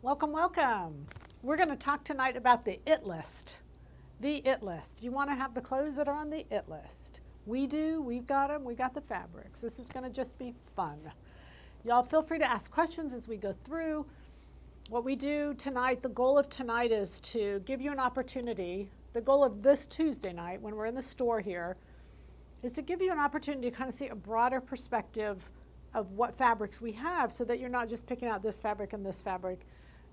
Welcome, welcome. We're going to talk tonight about the IT list. The IT list. You want to have the clothes that are on the IT list. We do. We've got them. We got the fabrics. This is going to just be fun. Y'all feel free to ask questions as we go through. What we do tonight, the goal of tonight is to give you an opportunity. The goal of this Tuesday night when we're in the store here is to give you an opportunity to kind of see a broader perspective of what fabrics we have so that you're not just picking out this fabric and this fabric.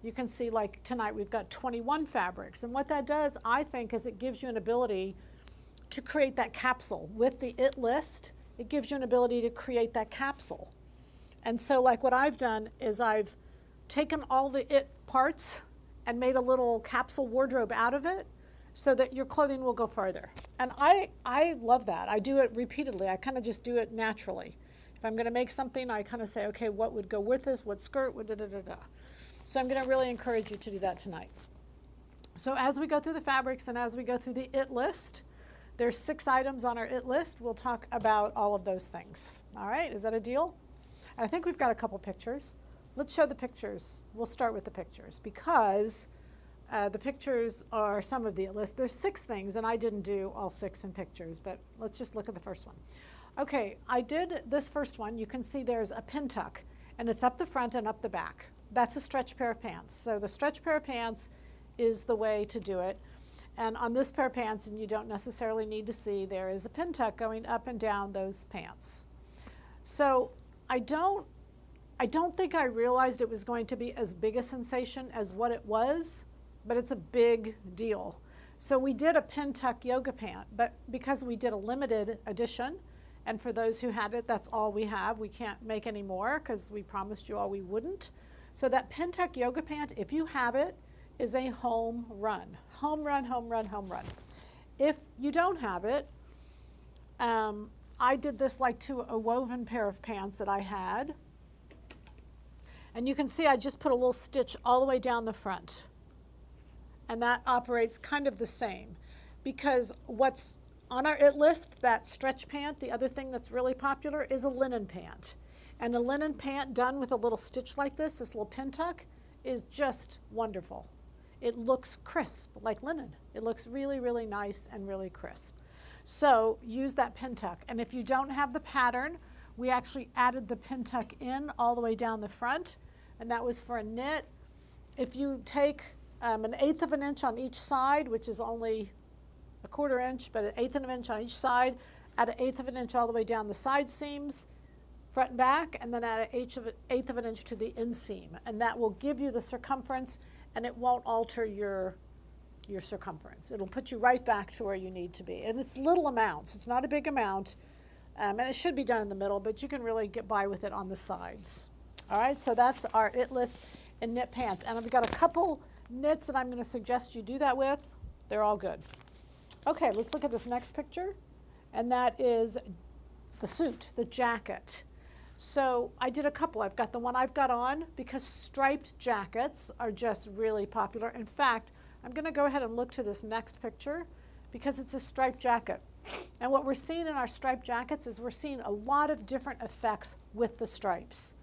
You can see, like tonight we've got 21 fabrics, and what that does, I think, is it gives you an ability to create that capsule. With the IT list, it gives you an ability to create that capsule. And so like what I've done is I've taken all the IT parts and made a little capsule wardrobe out of it so that your clothing will go farther. And I love that. I do it repeatedly. I kind of just do it naturally. If I'm going to make something, I kind of say, okay, what would go with this? What skirt? What da-da-da-da. So I'm going to really encourage you to do that tonight. So as we go through the fabrics and as we go through the IT list, there's 6 items on our IT list. We'll talk about all of those things. All right, is that a deal? And I think we've got a couple pictures. Let's show the pictures. We'll start with the pictures because the pictures are some of the IT list. There's 6 things, and I didn't do all 6 in pictures, but let's just look at the first one. Okay, I did this first one. You can see there's a pin tuck, and it's up the front and up the back. That's a stretch pair of pants. So the stretch pair of pants is the way to do it. And on this pair of pants, and you don't necessarily need to see, there is a pin tuck going up and down those pants. So I don't think I realized it was going to be as big a sensation as what it was, but it's a big deal. So we did a pin tuck yoga pant, but because we did a limited edition, and for those who had it, that's all we have. We can't make any more because we promised you all we wouldn't. So that pin tuck yoga pant, if you have it, is a home run. Home run, home run, home run. If you don't have it, I did this like to a woven pair of pants that I had. And you can see I just put a little stitch all the way down the front. And that operates kind of the same. Because what's on our IT list, that stretch pant, the other thing that's really popular is a linen pant. And a linen pant done with a little stitch like this little pin tuck, is just wonderful. It looks crisp like linen. It looks really, really nice and really crisp. So use that pin tuck. And if you don't have the pattern, we actually added the pin tuck in all the way down the front, and that was for a knit. If you take an 1/8 of an inch on each side, which is only a 1/4 inch, but an 1/8 of an inch on each side, add an 1/8 of an inch all the way down the side seams, front and back, and then add an 1/8 of an inch to the inseam. And that will give you the circumference, and it won't alter your circumference. It'll put you right back to where you need to be. And it's little amounts. It's not a big amount. And it should be done in the middle, but you can really get by with it on the sides. All right, so that's our IT list in knit pants. And I've got a couple knits that I'm going to suggest you do that with. They're all good. Okay, let's look at this next picture. And that is the suit, the jacket. So I did a couple. I've got the one I've got on because striped jackets are just really popular. In fact, I'm going to go ahead and look to this next picture because it's a striped jacket. And what we're seeing in our striped jackets is we're seeing a lot of different effects with the stripes.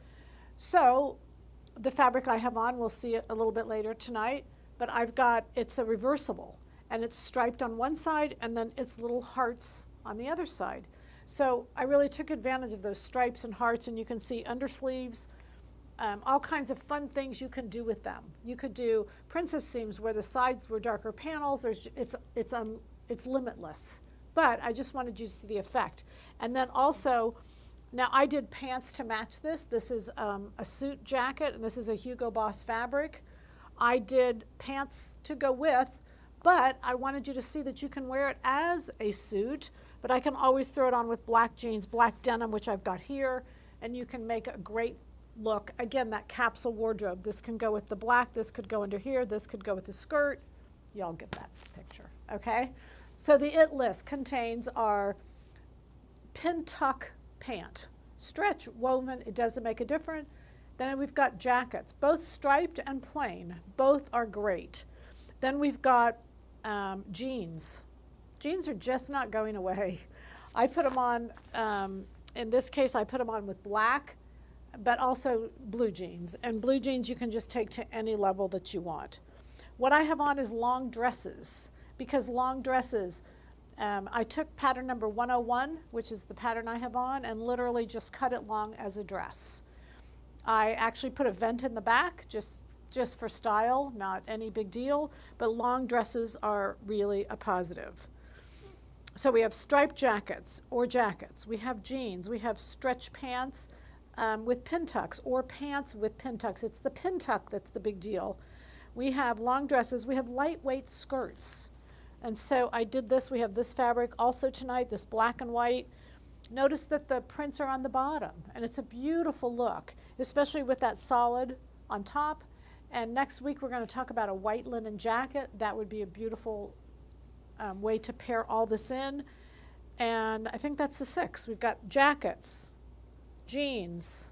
So the fabric I have on, we'll see it a little bit later tonight, but it's a reversible, and it's striped on one side and then it's little hearts on the other side. So I really took advantage of those stripes and hearts, and you can see undersleeves, all kinds of fun things you can do with them. You could do princess seams where the sides were darker panels. It's limitless. But I just wanted you to see the effect. And then also, now I did pants to match this. This is a suit jacket, and this is a Hugo Boss fabric. I did pants to go with, but I wanted you to see that you can wear it as a suit, but I can always throw it on with black jeans, black denim, which I've got here, and you can make a great look. Again, that capsule wardrobe. This can go with the black, this could go under here, this could go with the skirt. Y'all get that picture, okay? So the IT list contains our pin tuck pant. Stretch, woven, it doesn't make a difference. Then we've got jackets, both striped and plain. Both are great. Then we've got jeans. Jeans are just not going away. I put them on, in this case, I put them on with black but also blue jeans. And blue jeans you can just take to any level that you want. What I have on is long dresses, because long dresses, I took pattern number 101, which is the pattern I have on, and literally just cut it long as a dress. I actually put a vent in the back, just for style, not any big deal, but long dresses are really a positive. So we have striped jackets or jackets. We have jeans. We have stretch pants with pin tucks or pants with pin tucks. It's the pin tuck that's the big deal. We have long dresses. We have lightweight skirts. And so I did this. We have this fabric also tonight, this black and white. Notice that the prints are on the bottom, and it's a beautiful look, especially with that solid on top. And next week we're going to talk about a white linen jacket. That would be a beautiful way to pair all this in. And I think that's the 6. We've got jackets, jeans,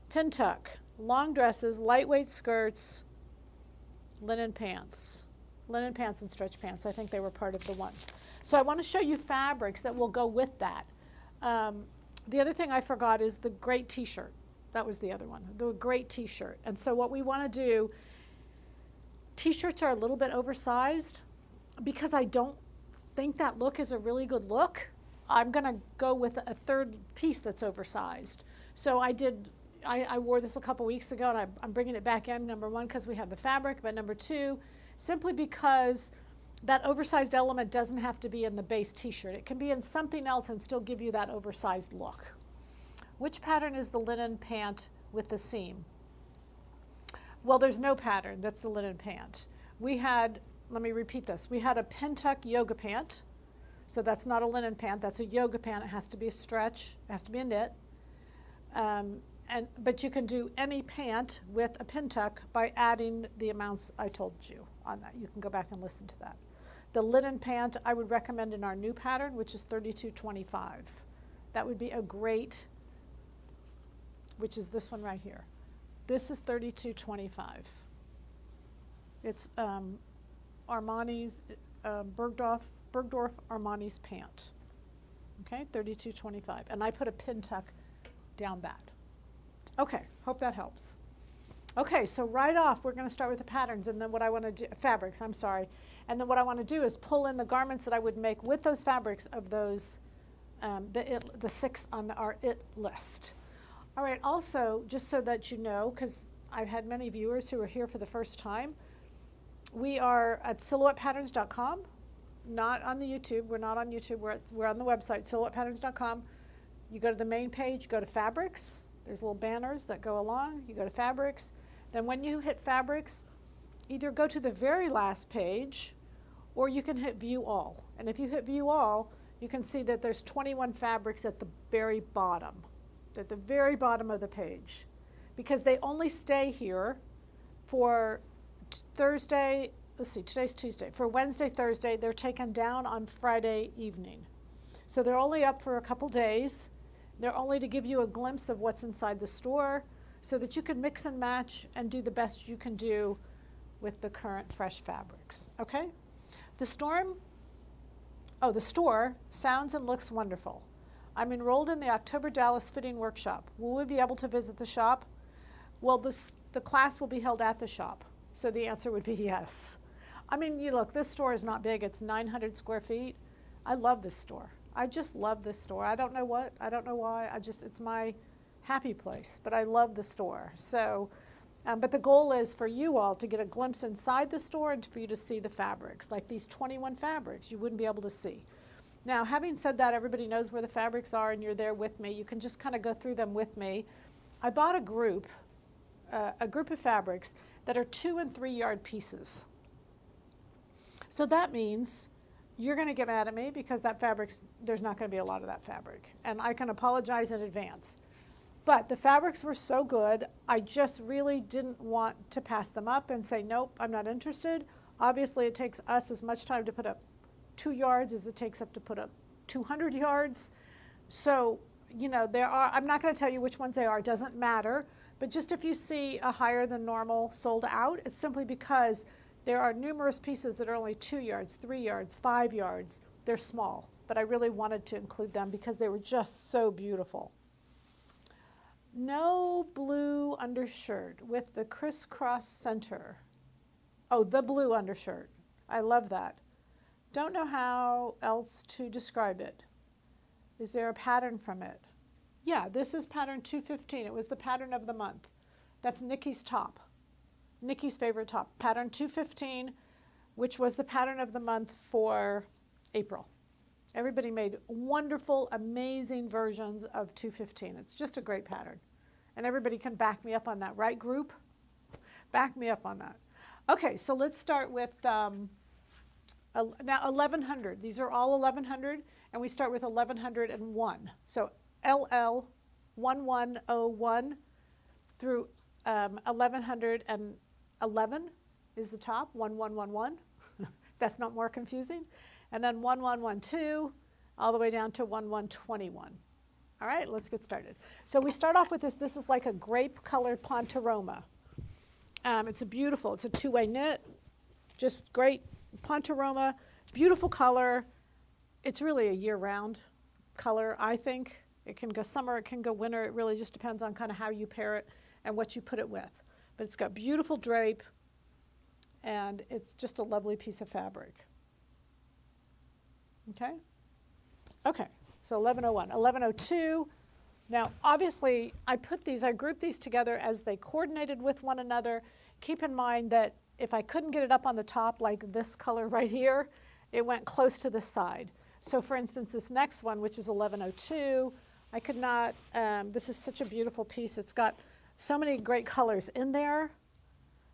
pin tuck, long dresses, lightweight skirts, linen pants and stretch pants. I think they were part of the one. So I want to show you fabrics that will go with that. The other thing I forgot is the great t-shirt. That was the other one, the great t-shirt. And so what we want to do, t-shirts are a little bit oversized because I don't think that look is a really good look. I'm going to go with a third piece that's oversized. So I wore this a couple weeks ago, and I'm bringing it back in, number 1, because we have the fabric, but number 2, simply because that oversized element doesn't have to be in the base t-shirt. It can be in something else and still give you that oversized look. Which pattern is the linen pant with the seam? Well, there's no pattern. That's the linen pant. We had, let me repeat this, we had a pin tuck yoga pant. So that's not a linen pant, that's a yoga pant. It has to be a stretch, it has to be a knit. But you can do any pant with a pin tuck by adding the amounts I told you on that. You can go back and listen to that. The linen pant I would recommend in our new pattern, which is 3225. That would be a great, which is this one right here. This is 3225. It's Armani's, Bergdorf Armani's pant. Okay, 3225. And I put a pin tuck down that. Okay, hope that helps. Okay, so right off, we're going to start with the patterns, and then what I want to do, fabrics, I'm sorry. And then what I want to do is pull in the garments that I would make with those fabrics of those, the 6 on our IT list. All right, also, just so that you know, because I've had many viewers who are here for the first time, we are at silhouettepatterns.com, not on the YouTube. We're not on YouTube. We're on the website, silhouettepatterns.com. You go to the main page, go to fabrics. There's little banners that go along. You go to fabrics. Then when you hit fabrics, either go to the very last page or you can hit view all. And if you hit view all, you can see that there's 21 fabrics at the very bottom of the page, because they only stay here for Thursday. Let's see, today's Tuesday. For Wednesday, Thursday, they're taken down on Friday evening. So they're only up for a couple days. They're only to give you a glimpse of what's inside the store so that you can mix and match and do the best you can do with the current fresh fabrics, okay? The store sounds and looks wonderful. I'm enrolled in the October Dallas Fitting Workshop. Will we be able to visit the shop? Well, the class will be held at the shop, so the answer would be yes. I mean, you look, this store is not big. It's 900 square feet. I love this store. I just love this store. I don't know why. It's my happy place, but I love the store. So, but the goal is for you all to get a glimpse inside the store and for you to see the fabrics, like these 21 fabrics you wouldn't be able to see. Now, having said that, everybody knows where the fabrics are and you're there with me. You can just kind of go through them with me. I bought a group of fabrics that are 2 and 3 yard pieces. So that means you're going to get mad at me because there's not going to be a lot of that fabric. And I can apologize in advance. But the fabrics were so good, I just really didn't want to pass them up and say, nope, I'm not interested. Obviously, it takes us as much time to put up 2 yards as it takes up to put up 200 yards. So, you know, I'm not going to tell you which ones they are, it doesn't matter. But just if you see a higher than normal sold out, it's simply because there are numerous pieces that are only 2 yards, 3 yards, 5 yards. They're small, but I really wanted to include them because they were just so beautiful. No blue undershirt with the crisscross center. Oh, the blue undershirt. I love that. Don't know how else to describe it. Is there a pattern from it? Yeah, this is pattern 215. It was the pattern of the month. That's Nikki's top. Nikki's favorite top. Pattern 215, which was the pattern of the month for April. Everybody made wonderful, amazing versions of 215. It's just a great pattern. And everybody can back me up on that, right, group? Back me up on that. Okay, so let's start with now 1100. These are all 1100, and we start with 1101. So LL 1101 through 1111 is the top, 1111. That's not more confusing. And then 1112 all the way down to 1121. All right, let's get started. So we start off with this. This is like a grape-colored Pontoroma. It's a two-way knit, just great Pontoroma, beautiful color. It's really a year-round color, I think. It can go summer, it can go winter. It really just depends on kind of how you pair it and what you put it with. But it's got beautiful drape, and it's just a lovely piece of fabric. Okay? Okay, so 1101. 1102. Now, obviously, I grouped these together as they coordinated with one another. Keep in mind that if I couldn't get it up on the top, like this color right here, it went close to the side. So for instance, this next one, which is 1102, I could not, this is such a beautiful piece. It's got so many great colors in there.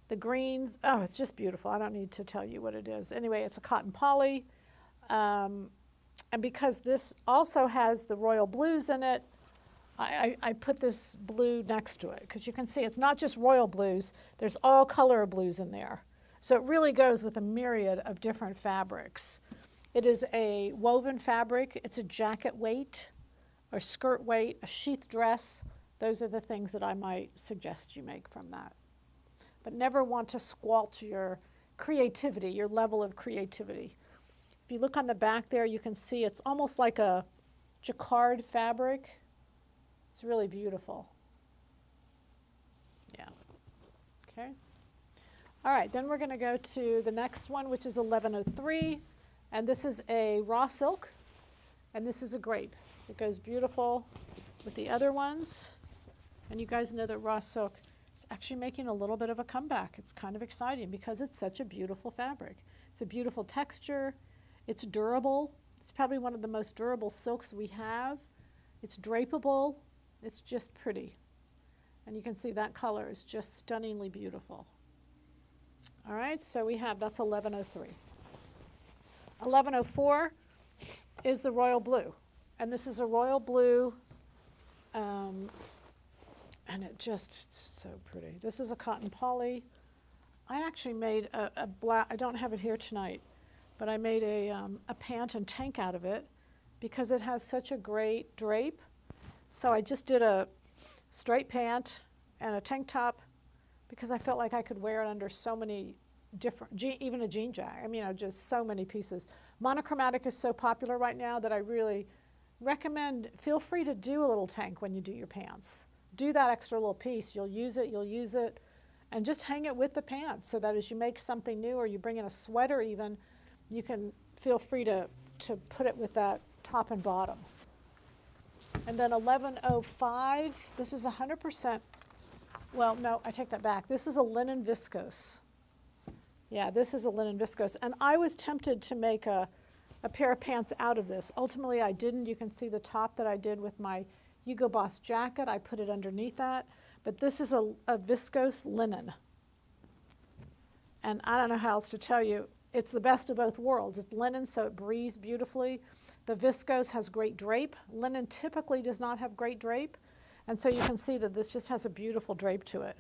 The greens, oh, it's just beautiful. I don't need to tell you what it is. Anyway, it's a cotton poly. And because this also has the royal blues in it, I put this blue next to it because you can see it's not just royal blues, there's all color of blues in there. So it really goes with a myriad of different fabrics. It is a woven fabric, it's a jacket weight, or skirt weight, a sheath dress. Those are the things that I might suggest you make from that. But never want to squelch your creativity, your level of creativity. If you look on the back there, you can see it's almost like a jacquard fabric. It's really beautiful. Yeah. Okay. All right, then we're going to go to the next one, which is 1103. And this is a raw silk, and this is a grape. It goes beautiful with the other ones. And you guys know that raw silk is actually making a little bit of a comeback. It's kind of exciting because it's such a beautiful fabric. It's a beautiful texture. It's durable. It's probably one of the most durable silks we have. It's drapeable. It's just pretty. And you can see that color is just stunningly beautiful. All right, so we have, that's 1103. 1104 is the royal blue. And this is a royal blue, and it's so pretty. This is a cotton poly. I actually made a black, I don't have it here tonight, but I made a pant and tank out of it because it has such a great drape. So I just did a straight pant and a tank top because I felt like I could wear it under so many different, even a jean jacket. I mean, just so many pieces. Monochromatic is so popular right now that I really recommend, feel free to do a little tank when you do your pants. Do that extra little piece. You'll use it, and just hang it with the pants so that as you make something new or you bring in a sweater even, you can feel free to put it with that top and bottom. And then 1105, this is 100%, well, no, I take that back. This is a linen viscose. Yeah, this is a linen viscose. And I was tempted to make a pair of pants out of this. Ultimately, I didn't. You can see the top that I did with my Hugo Boss jacket. I put it underneath that. But this is a viscose linen. And I don't know how else to tell you. It's the best of both worlds. It's linen, so it breathes beautifully. The viscose has great drape. Linen typically does not have great drape. And so you can see that this just has a beautiful drape to it.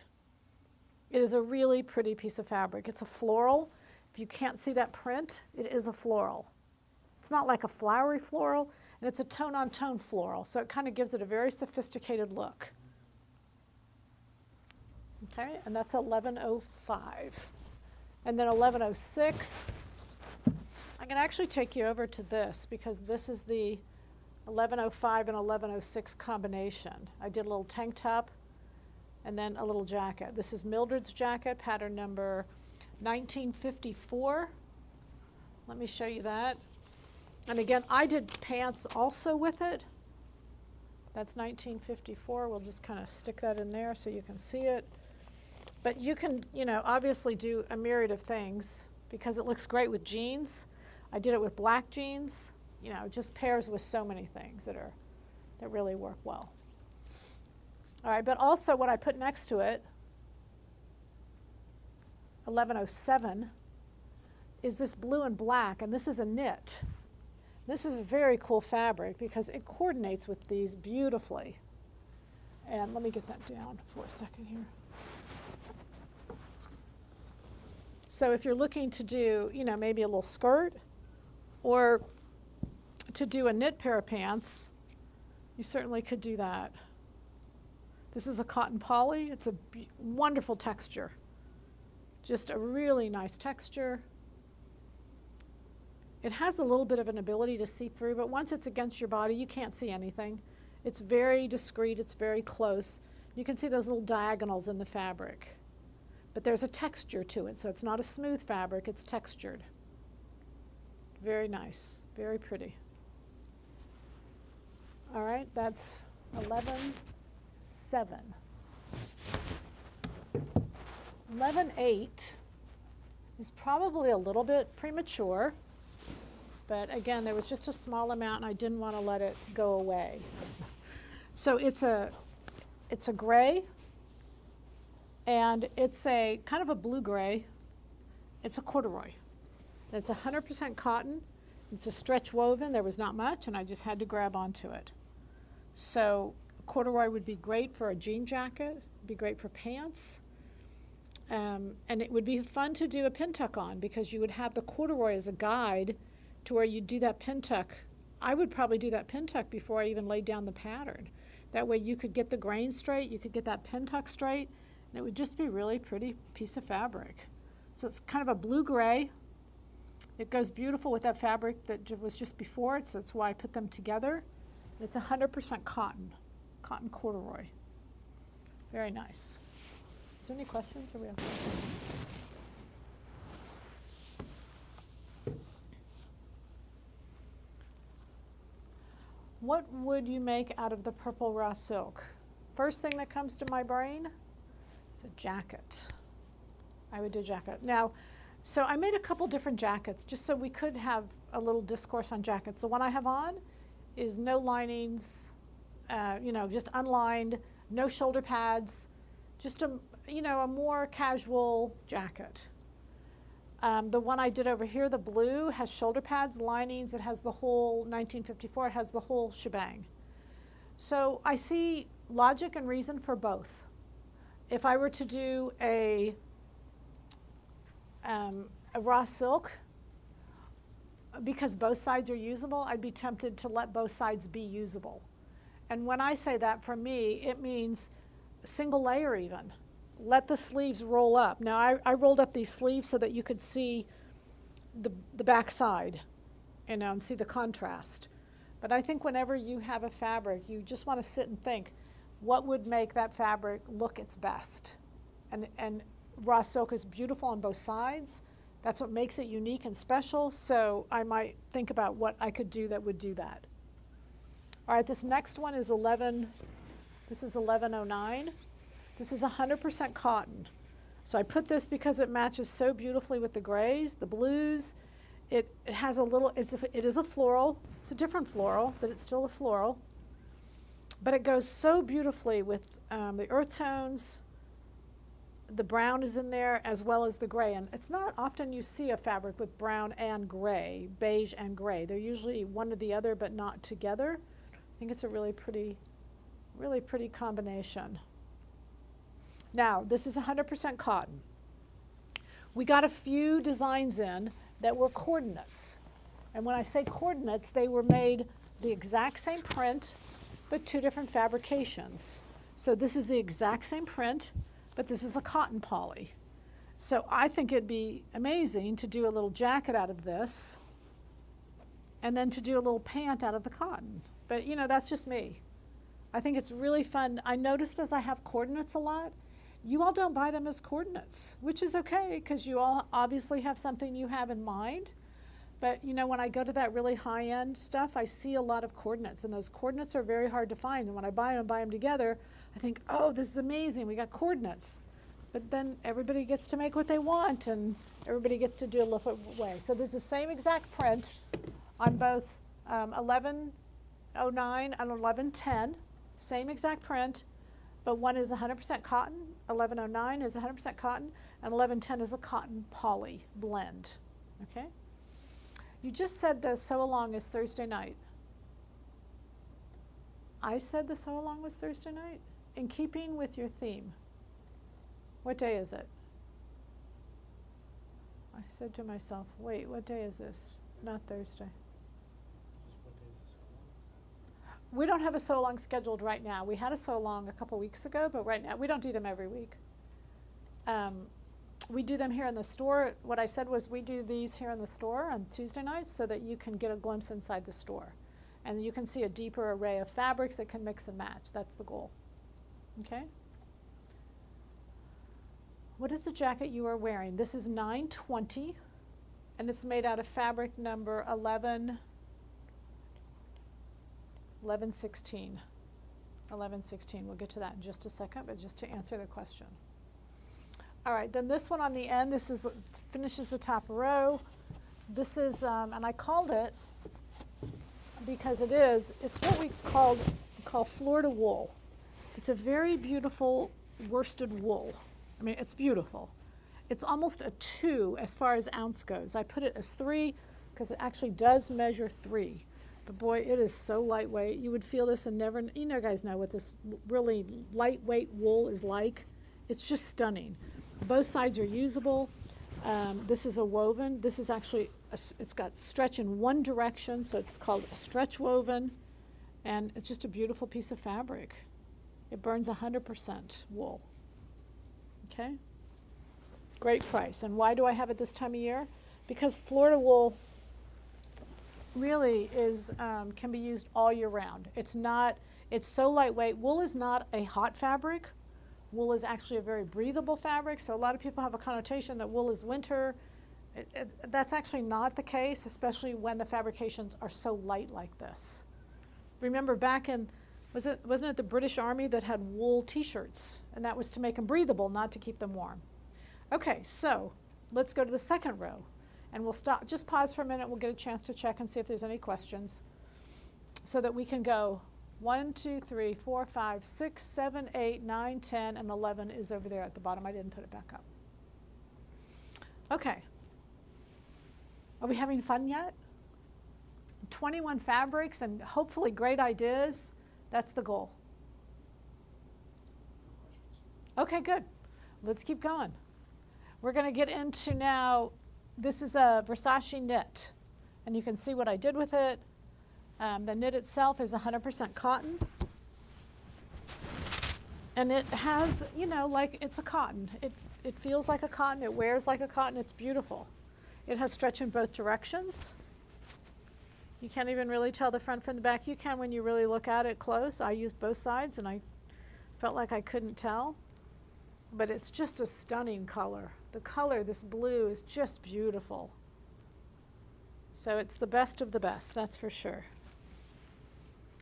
It is a really pretty piece of fabric. It's a floral. If you can't see that print, it is a floral. It's not like a flowery floral, and it's a tone-on-tone floral, so it kind of gives it a very sophisticated look. Okay, and that's 1105. And then 1106, I can actually take you over to this because this is the 1105 and 1106 combination. I did a little tank top and then a little jacket. This is Mildred's jacket, pattern number 1954. Let me show you that. And again, I did pants also with it. That's 1954. We'll just kind of stick that in there so you can see it. But you can, obviously do a myriad of things because it looks great with jeans. I did it with black jeans. It just pairs with so many things that really work well. All right, but also what I put next to it, 1107, is this blue and black, and this is a knit. This is a very cool fabric because it coordinates with these beautifully. And let me get that down for a second here. So if you're looking to do, maybe a little skirt or to do a knit pair of pants, you certainly could do that. This is a cotton poly. It's a wonderful texture. Just a really nice texture. It has a little bit of an ability to see through, but once it's against your body, you can't see anything. It's very discreet. It's very close. You can see those little diagonals in the fabric. But there's a texture to it, so it's not a smooth fabric. It's textured. Very nice. Very pretty. All right, that's 11.7. 11.8 is probably a little bit premature, but again, there was just a small amount and I didn't want to let it go away. So it's a gray, and it's a kind of a blue-gray. It's a corduroy. It's 100% cotton. It's a stretch woven. There was not much, and I just had to grab onto it. So corduroy would be great for a jean jacket, be great for pants, and it would be fun to do a pin tuck on because you would have the corduroy as a guide to where you do that pin tuck. I would probably do that pin tuck before I even laid down the pattern. That way you could get the grain straight, you could get that pin tuck straight, and it would just be a really pretty piece of fabric. So it's kind of a blue-gray. It goes beautiful with that fabric that was just before it, so that's why I put them together. It's 100% cotton corduroy. Very nice. Is there any questions? Are we okay? What would you make out of the purple raw silk? First thing that comes to my brain is a jacket. I would do a jacket. Now, so I made a couple different jackets just so we could have a little discourse on jackets. The one I have on is no linings, just unlined, no shoulder pads, just a more casual jacket. The one I did over here, the blue, has shoulder pads, linings. It has the whole 1954. It has the whole shebang. So I see logic and reason for both. If I were to do a raw silk, because both sides are usable, I'd be tempted to let both sides be usable. And when I say that, for me, it means single layer even. Let the sleeves roll up. Now, I rolled up these sleeves so that you could see the back side, and see the contrast. But I think whenever you have a fabric, you just want to sit and think, what would make that fabric look its best? And raw silk is beautiful on both sides. That's what makes it unique and special, so I might think about what I could do that would do that. All right, this next one is 1109. This is 100% cotton. So I put this because it matches so beautifully with the grays, the blues. It has a little, it is a floral. It's a different floral, but it's still a floral. But it goes so beautifully with the earth tones. The brown is in there as well as the gray. And it's not often you see a fabric with brown and gray, beige and gray. They're usually one or the other, but not together. I think it's a really pretty combination. Now, this is 100% cotton. We got a few designs in that were coordinates. And when I say coordinates, they were made the exact same print, but two different fabrications. So this is the exact same print, but this is a cotton poly. So I think it'd be amazing to do a little jacket out of this and then to do a little pant out of the cotton. But you know, that's just me. I think it's really fun. I noticed as I have coordinates a lot, you all don't buy them as coordinates, which is okay because you all obviously have something you have in mind. But you know, when I go to that really high-end stuff, I see a lot of coordinates, and those coordinates are very hard to find. And when I buy them together, I think, oh, this is amazing, we got coordinates. But then everybody gets to make what they want, and everybody gets to do a little way. So there's the same exact print on both 1109 and 1110, same exact print, but one is 100% cotton, 1109 is 100% cotton, and 1110 is a cotton poly blend, okay? You just said the sew-along is Thursday night. I said the sew-along was Thursday night? In keeping with your theme. What day is it? I said to myself, wait, what day is this? Not Thursday. We don't have a sew-along scheduled right now. We had a sew-along a couple weeks ago, but right now, we don't do them every week. We do them here in the store. What I said was we do these here in the store on Tuesday nights so that you can get a glimpse inside the store. And you can see a deeper array of fabrics that can mix and match. That's the goal. Okay? What is the jacket you are wearing? This is 920, and it's made out of fabric number 1116. 1116. We'll get to that in just a second, but just to answer the question. All right, then this one on the end, this is finishes the top row. This is, and I called it because it's what we call Florida wool. It's a very beautiful worsted wool. I mean, it's beautiful. It's almost a 2 as far as ounce goes. I put it as 3 because it actually does measure 3. But boy, it is so lightweight. You would feel this and never, you know, guys know what this really lightweight wool is like. It's just stunning. Both sides are usable. This is a woven. This is actually, it's got stretch in one direction, so it's called a stretch woven. And it's just a beautiful piece of fabric. It burns 100% wool. Okay? Great price. And why do I have it this time of year? Because Florida wool really is, can be used all year round. It's so lightweight. Wool is not a hot fabric. Wool is actually a very breathable fabric, so a lot of people have a connotation that wool is winter. That's actually not the case, especially when the fabrications are so light like this. Remember back in, wasn't it the British Army that had wool t-shirts? And that was to make them breathable, not to keep them warm. Okay, so let's go to the second row. And we'll stop, just pause for a minute, we'll get a chance to check and see if there's any questions so that we can go 1, 2, 3, 4, 5, 6, 7, 8, 9, 10, and 11 is over there at the bottom. I didn't put it back up. Okay. Are we having fun yet? 21 fabrics and hopefully great ideas. That's the goal. Okay, good. Let's keep going. We're going to get into now, this is a Versace knit. And you can see what I did with it. The knit itself is 100% cotton. And it has, you know, like it's a cotton. It feels like a cotton. It wears like a cotton. It's beautiful. It has stretch in both directions. You can't even really tell the front from the back. You can when you really look at it close. I used both sides and I felt like I couldn't tell. But it's just a stunning color. The color, this blue, is just beautiful. So it's the best of the best, that's for sure.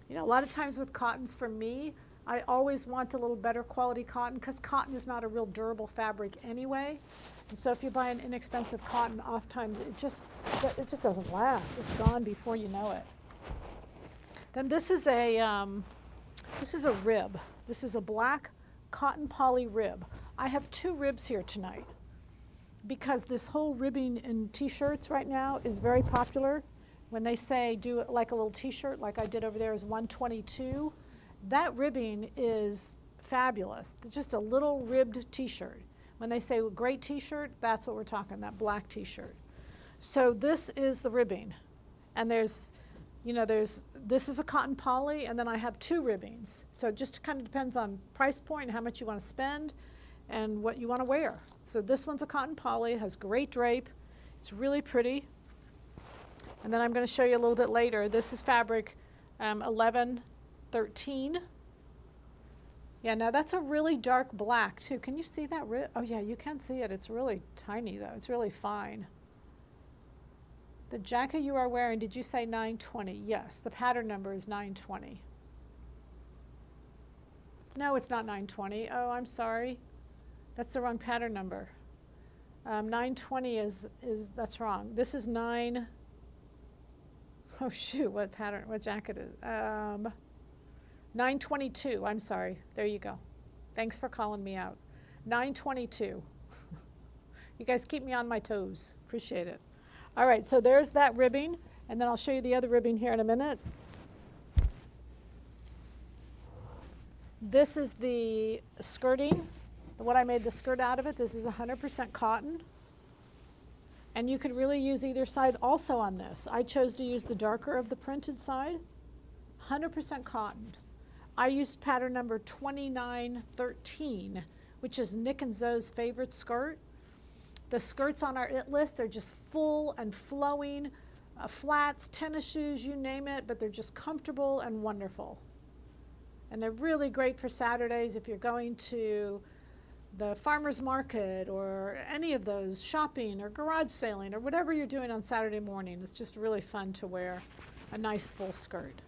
You know, a lot of times with cottons, for me, I always want a little better quality cotton because cotton is not a real durable fabric anyway. And so if you buy an inexpensive cotton, oftentimes it just doesn't last. It's gone before you know it. Then this is a rib. This is a black cotton poly rib. I have 2 ribs here tonight because this whole ribbing in t-shirts right now is very popular. When they say do it like a little t-shirt, like I did over there, is 122. That ribbing is fabulous. It's just a little ribbed t-shirt. When they say great t-shirt, that's what we're talking, that black t-shirt. So this is the ribbing. And this is a cotton poly, and then I have 2 ribbings. So it just kind of depends on price point and how much you want to spend and what you want to wear. So this one's a cotton poly, it has great drape. It's really pretty. And then I'm going to show you a little bit later. This is fabric 1113. Yeah, now that's a really dark black too. Can you see that? Oh yeah, you can see it. It's really tiny though. It's really fine. The jacket you are wearing, did you say 920? Yes, the pattern number is 920. No, it's not 920. Oh, I'm sorry. That's the wrong pattern number. 920 that's wrong. This is 9. Oh shoot, what pattern, what jacket is 922, I'm sorry. There you go. Thanks for calling me out. 922. You guys keep me on my toes. Appreciate it. All right, so there's that ribbing, and then I'll show you the other ribbing here in a minute. This is the skirting, what I made the skirt out of it. This is 100% cotton. And you could really use either side also on this. I chose to use the darker of the printed side, 100% cotton. I used pattern number 2913, which is Nick and Zoe's favorite skirt. The skirts on our it list, they're just full and flowing, flats, tennis shoes, you name it, but they're just comfortable and wonderful. And they're really great for Saturdays if you're going to the farmer's market or any of those, shopping or garage sailing or whatever you're doing on Saturday morning. It's just really fun to wear a nice full skirt.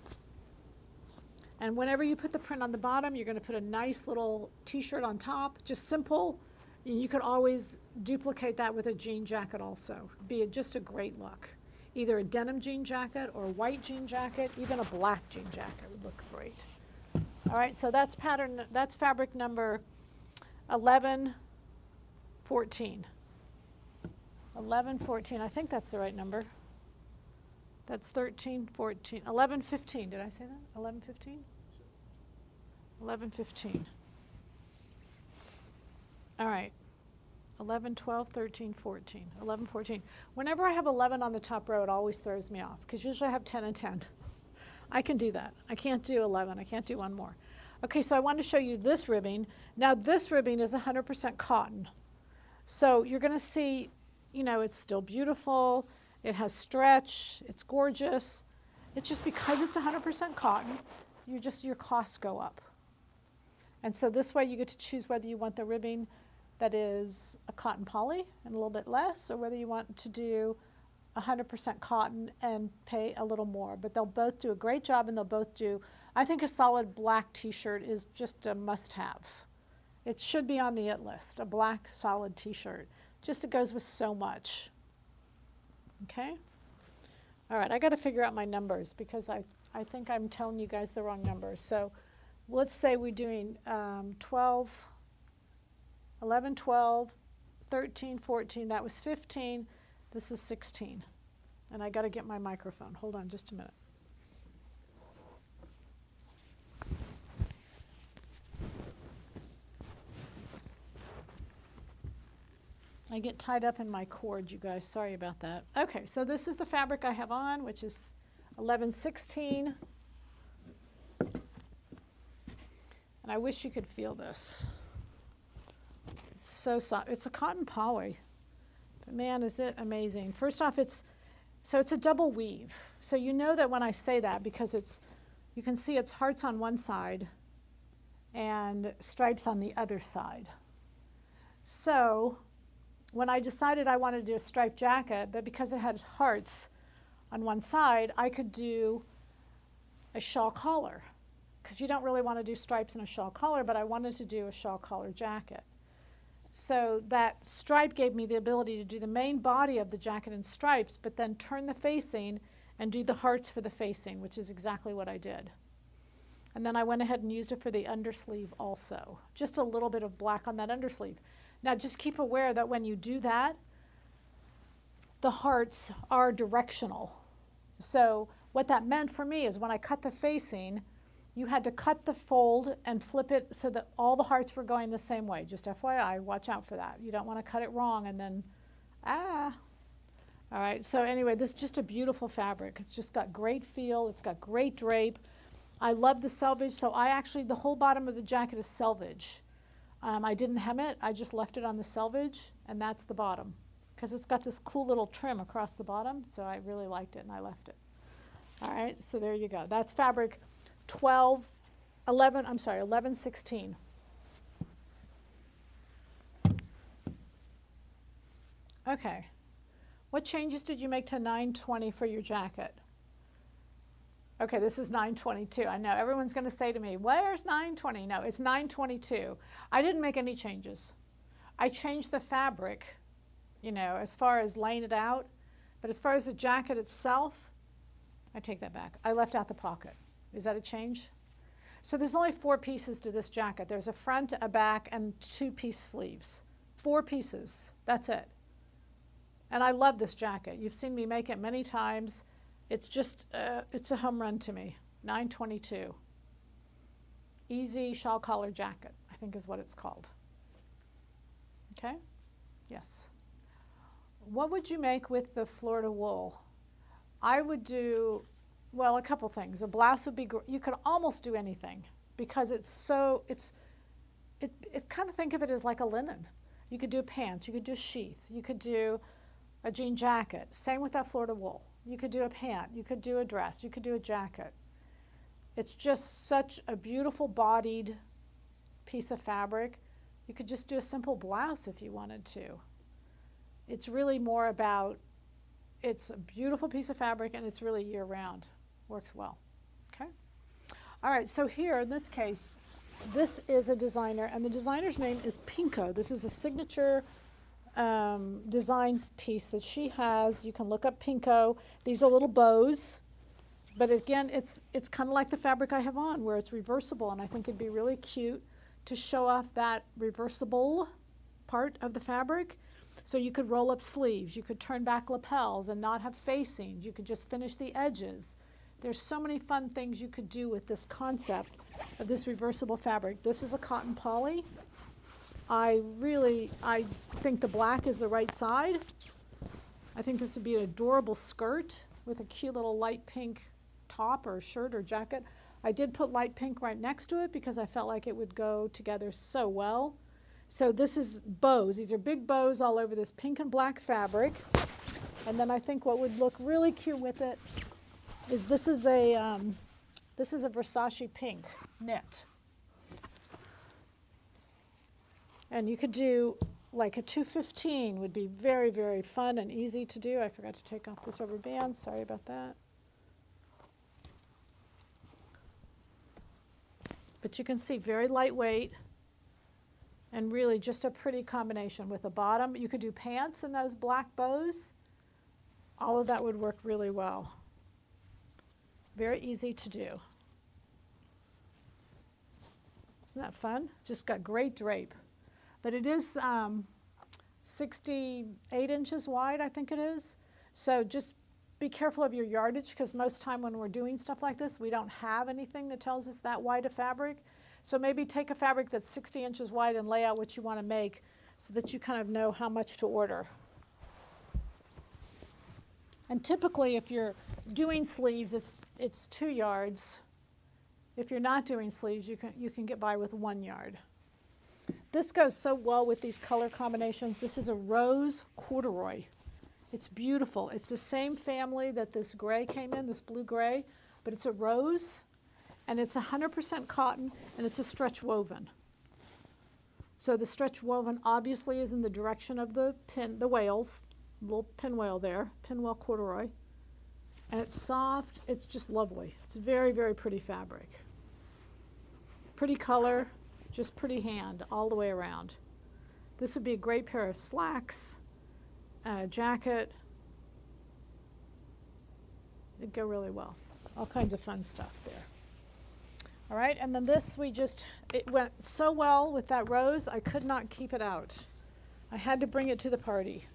And whenever you put the print on the bottom, you're going to put a nice little t-shirt on top, just simple. And you could always duplicate that with a jean jacket also. Just a great look. Either a denim jean jacket or a white jean jacket, even a black jean jacket would look great. All right, so that's fabric number 1114. 1114, I think that's the right number. That's 13, 14, 11, 15. Did I say that? 11, 15? 11, 15. All right. 11, 12, 13, 14. 11, 14. Whenever I have 11 on the top row, it always throws me off because usually I have 10 and 10. I can do that. I can't do 11. I can't do one more. Okay, so I want to show you this ribbing. Now this ribbing is 100% cotton. So you're going to see, you know, it's still beautiful. It has stretch. It's gorgeous. It's just because it's 100% cotton, your costs go up. And so this way you get to choose whether you want the ribbing that is a cotton poly and a little bit less, or whether you want to do 100% cotton and pay a little more. But they'll both do a great job, and they'll both do, I think a solid black t-shirt is just a must-have. It should be on the it list, a black solid t-shirt. Just it goes with so much. Okay? All right, I got to figure out my numbers because I think I'm telling you guys the wrong numbers. So let's say we're doing 12, 11, 12, 13, 14. That was 15. This is 16. And I got to get my microphone. Hold on just a minute. I get tied up in my cord, you guys. Sorry about that. Okay, so this is the fabric I have on, which is 1116. And I wish you could feel this. It's so soft. It's a cotton poly. But man, is it amazing. First off, it's a double weave. So you know that when I say that because you can see it's hearts on one side and stripes on the other side. So when I decided I wanted to do a striped jacket, but because it had hearts on one side, I could do a shawl collar, because you don't really want to do stripes in a shawl collar, but I wanted to do a shawl collar jacket. So that stripe gave me the ability to do the main body of the jacket in stripes, but then turn the facing and do the hearts for the facing, which is exactly what I did. And then I went ahead and used it for the undersleeve also. Just a little bit of black on that undersleeve. Now just keep aware that when you do that, the hearts are directional. So what that meant for me is when I cut the facing, you had to cut the fold and flip it so that all the hearts were going the same way. Just FYI, watch out for that. You don't want to cut it wrong and then, All right, so anyway, this is just a beautiful fabric. It's just got great feel. It's got great drape. I love the selvage, so the whole bottom of the jacket is selvage. I didn't hem it. I just left it on the selvage, and that's the bottom. because it's got this cool little trim across the bottom, so I really liked it and I left it. All right, so there you go. That's fabric 1116. Okay, what changes did you make to 920 for your jacket? Okay, this is 922. I know everyone's going to say to me, where's 920? No, it's 922. I didn't make any changes. I changed the fabric, you know, as far as laying it out, but as far as the jacket itself, I take that back. I left out the pocket. Is that a change? So there's only 4 pieces to this jacket. There's a front, a back, and 2-piece sleeves. 4 pieces. That's it. And I love this jacket. You've seen me make it many times. It's just, it's a home run to me. 922. Easy shawl collar jacket, I think is what it's called. Okay? Yes. What would you make with the Florida wool? I would do, well, a couple things. A blouse would be, you could almost do anything because it's so, it's kind of think of it as like a linen. You could do pants, you could do sheath, you could do a jean jacket. Same with that Florida wool. You could do a pant, you could do a dress, you could do a jacket. It's just such a beautiful bodied piece of fabric. You could just do a simple blouse if you wanted to. It's really more about, it's a beautiful piece of fabric and it's really year round. Works well. Okay? All right, so here in this case, this is a designer and the designer's name is Pinko. This is a signature design piece that she has. You can look up Pinko. These are little bows, but again, it's kind of like the fabric I have on where it's reversible, and I think it'd be really cute to show off that reversible part of the fabric. So you could roll up sleeves, you could turn back lapels and not have facings, you could just finish the edges. There's so many fun things you could do with this concept of this reversible fabric. This is a cotton poly. I think the black is the right side. I think this would be an adorable skirt with a cute little light pink top or shirt or jacket. I did put light pink right next to it because I felt like it would go together so well. So this is bows. These are big bows all over this pink and black fabric. And then I think what would look really cute with it is this is a Versace pink knit. And you could do like a 215 would be very, very fun and easy to do. I forgot to take off this rubber band. Sorry about that. But you can see very lightweight and really just a pretty combination with a bottom. You could do pants in those black bows. All of that would work really well. Very easy to do. Isn't that fun? Just got great drape. But it is 68 inches wide, I think it is. So just be careful of your yardage because most time when we're doing stuff like this, we don't have anything that tells us that wide a fabric. So maybe take a fabric that's 60 inches wide and lay out what you want to make so that you kind of know how much to order. And typically if you're doing sleeves, it's 2 yards. If you're not doing sleeves, you can get by with 1 yard. This goes so well with these color combinations. This is a rose corduroy. It's beautiful. It's the same family that this gray came in, this blue gray, but it's a rose, and it's 100% cotton, and it's a stretch woven. So the stretch woven obviously is in the direction of the wales, little pinwheel there, pinwheel corduroy, and it's soft. It's just lovely. It's very, very pretty fabric. Pretty color. Just pretty hand all the way around. This would be a great pair of slacks, a jacket. It'd go really well. All kinds of fun stuff there. All right, and then this it went so well with that rose, I could not keep it out. I had to bring it to the party.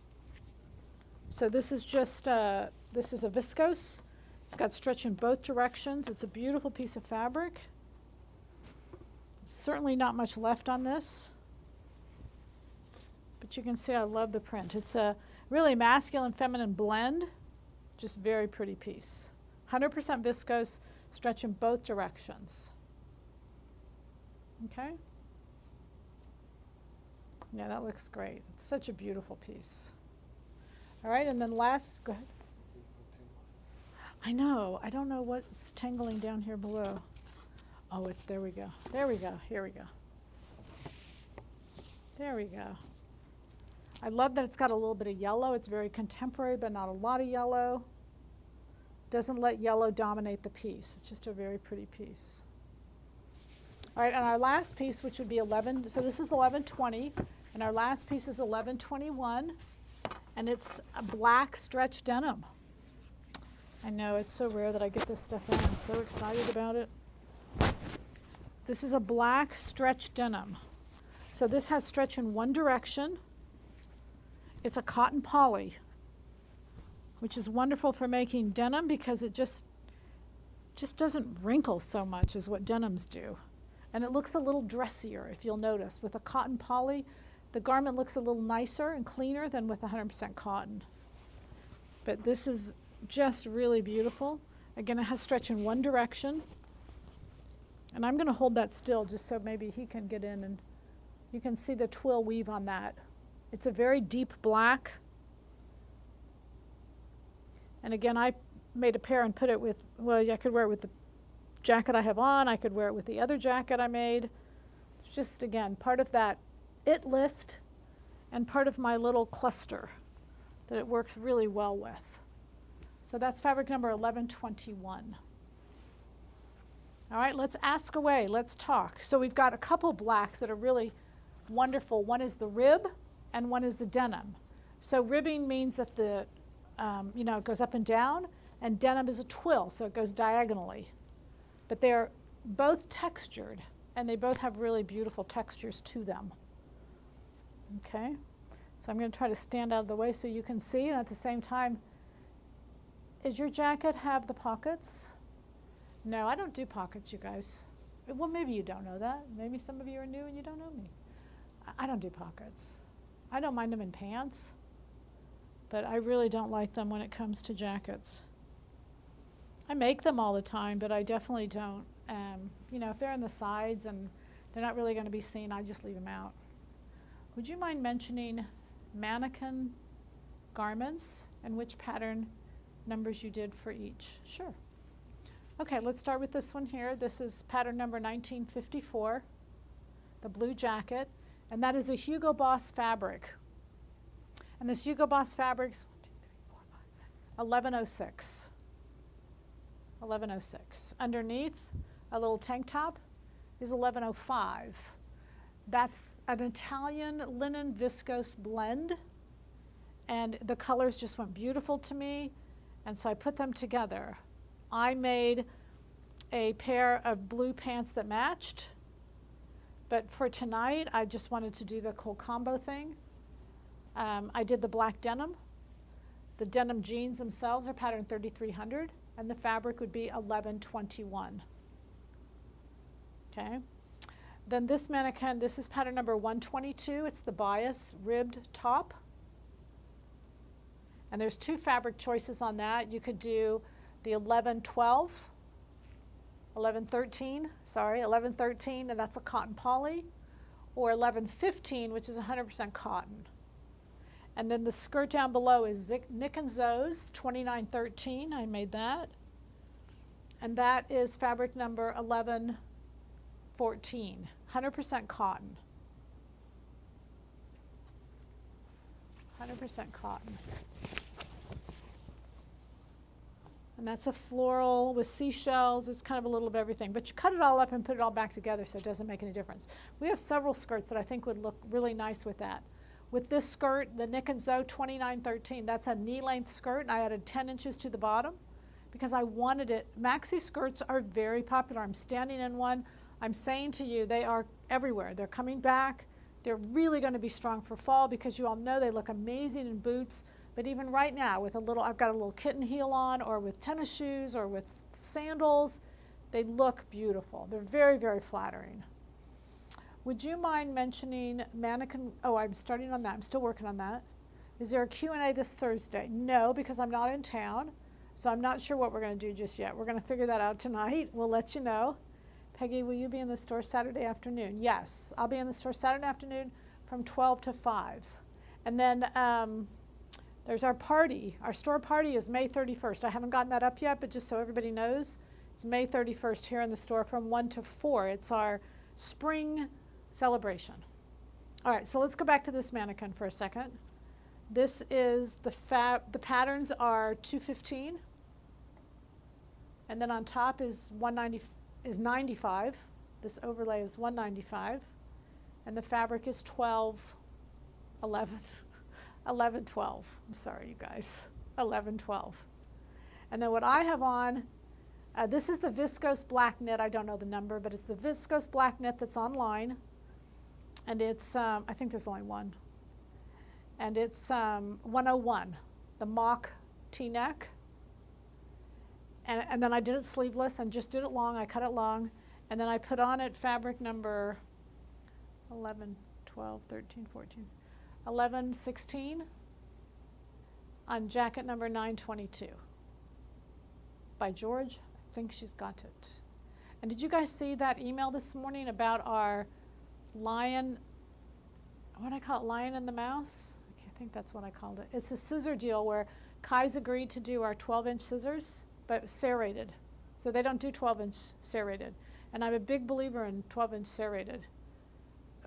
So this is just, this is a viscose. It's got stretch in both directions. It's a beautiful piece of fabric. Certainly not much left on this, but you can see I love the print. It's a really masculine feminine blend, just very pretty piece. 100% viscose, stretch in both directions. Okay? Yeah, that looks great. It's such a beautiful piece. All right, and then last, go ahead. I know, I don't know what's tangling down here below. Oh, it's, there we go. There we go, here we go. There we go. I love that it's got a little bit of yellow. It's very contemporary, but not a lot of yellow. Doesn't let yellow dominate the piece. It's just a very pretty piece. All right, and our last piece, which would be 11, so this is 1120, and our last piece is 1121, and it's a black stretch denim. I know, it's so rare that I get this stuff in. I'm so excited about it. This is a black stretch denim. So this has stretch in one direction. It's a cotton poly, which is wonderful for making denim because it just doesn't wrinkle so much as what denims do. And it looks a little dressier, if you'll notice. With a cotton poly, the garment looks a little nicer and cleaner than with 100% cotton. But this is just really beautiful. Again, it has stretch in one direction. And I'm going to hold that still just so maybe he can get in and you can see the twill weave on that. It's a very deep black. And again, I made a pair and put it with, well, I could wear it with the jacket I have on. I could wear it with the other jacket I made. It's just, again, part of that it list and part of my little cluster that it works really well with. So that's fabric number 1121. All right, let's ask away. Let's talk. So we've got a couple blacks that are really wonderful. One is the rib and one is the denim. So ribbing means that the, it goes up and down, and denim is a twill, so it goes diagonally. But they're both textured, and they both have really beautiful textures to them. Okay, so I'm going to try to stand out of the way so you can see, and at the same time, does your jacket have the pockets? No, I don't do pockets, you guys. Well, maybe you don't know that. Maybe some of you are new and you don't know me. I don't do pockets. I don't mind them in pants, but I really don't like them when it comes to jackets. I make them all the time, but I definitely don't. If they're in the sides and they're not really going to be seen, I just leave them out. Would you mind mentioning Mannequin garments and which pattern numbers you did for each? Sure. Okay, let's start with this one here. This is pattern number 1954, the blue jacket, and that is a Hugo Boss fabric. And this Hugo Boss fabric's 1106. 1106. Underneath, a little tank top is 1105. That's an Italian linen viscose blend, and the colors just went beautiful to me, and so I put them together. I made a pair of blue pants that matched, but for tonight, I just wanted to do the whole combo thing. I did the black denim. The denim jeans themselves are pattern 3300, and the fabric would be 1121. Okay. Then this mannequin, this is pattern number 122. It's the bias ribbed top. And there's two fabric choices on that. You could do the 1113, and that's a cotton poly, or 1115, which is 100% cotton. And then the skirt down below is Nick & Zoe's 2913. I made that. And that is fabric number 1114, 100% cotton. 100% cotton. And that's a floral with seashells. It's kind of a little of everything. But you cut it all up and put it all back together so it doesn't make any difference. We have several skirts that I think would look really nice with that. With this skirt, the Nick & Zoe 2913, that's a knee-length skirt, and I added 10 inches to the bottom because I wanted it. Maxi skirts are very popular. I'm standing in one. I'm saying to you, they are everywhere. They're coming back. They're really going to be strong for fall because you all know they look amazing in boots. But even right now, with I've got a little kitten heel on, or with tennis shoes, or with sandals, they look beautiful. They're very, very flattering. Would you mind mentioning Mannequin? Oh, I'm starting on that. I'm still working on that. Is there a Q&A this Thursday? No, because I'm not in town, so I'm not sure what we're going to do just yet. We're going to figure that out tonight. We'll let you know. Peggy, will you be in the store Saturday afternoon? Yes, I'll be in the store Saturday afternoon from 12 to 5. And then There's our party. Our store party is May 31st. I haven't gotten that up yet, but just so everybody knows, it's May 31st here in the store from 1 to 4. It's our spring celebration. All right, so let's go back to this mannequin for a second. This is the patterns are 215. And then on top is 95. This overlay is 195. And the fabric is 12, 11, 11, 12. I'm sorry, you guys. 11, 12. And then what I have on, this is the viscose black knit. I don't know the number, but it's the viscose black knit that's online. And it's, I think there's only one. And it's 101, the mock T-neck. And then I did it sleeveless and just did it long. I cut it long. And then I put on it fabric number 11, 12, 13, 14, 11, 16 on jacket number 922 by George. I think she's got it. And did you guys see that email this morning about our lion, what did I call it, Lion and the Mouse? Okay, I think that's what I called it. It's a scissor deal where Kai's agreed to do our 12-inch scissors, but serrated. So they don't do 12-inch serrated. And I'm a big believer in 12-inch serrated.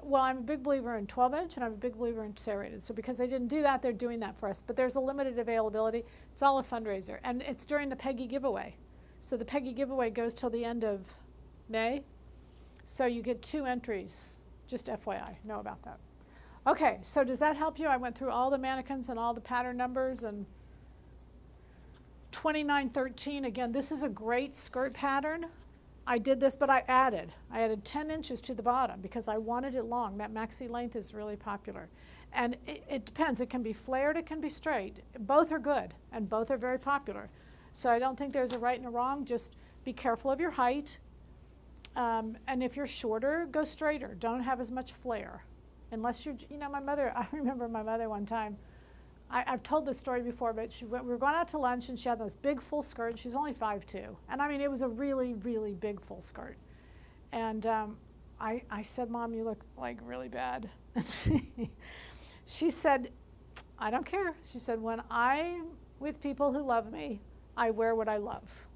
Well, I'm a big believer in 12-inch, and I'm a big believer in serrated. So because they didn't do that, they're doing that for us. But there's a limited availability. It's all a fundraiser. And it's during the Peggy giveaway. So the Peggy giveaway goes till the end of May. So you get 2 entries. Just FYI, know about that. Okay, so does that help you? I went through all the mannequins and all the pattern numbers. And 2913, again, this is a great skirt pattern. I did this, but I added 10 inches to the bottom because I wanted it long. That maxi length is really popular. And it depends. It can be flared, it can be straight. Both are good, and both are very popular. So I don't think there's a right and a wrong. Just be careful of your height. And if you're shorter, go straighter. Don't have as much flare. Unless you're, you know, my mother, I remember my mother one time, I've told this story before, but we were going out to lunch and she had this big full skirt. And she's only 5'2". And I mean, it was a really, really big full skirt. And I said, Mom, you look like really bad. She said, I don't care. She said, when I'm with people who love me, I wear what I love.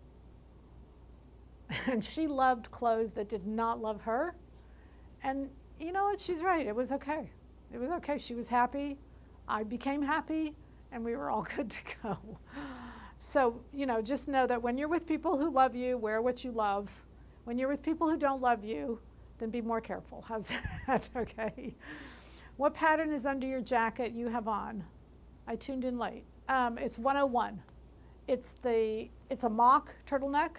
And she loved clothes that did not love her. And you know what? She's right. It was okay. It was okay. She was happy. I became happy, and we were all good to go. So, you know, just know that when you're with people who love you, wear what you love. When you're with people who don't love you, then be more careful. How's that? Okay. What pattern is under your jacket you have on? I tuned in late. It's 101. It's a mock turtleneck,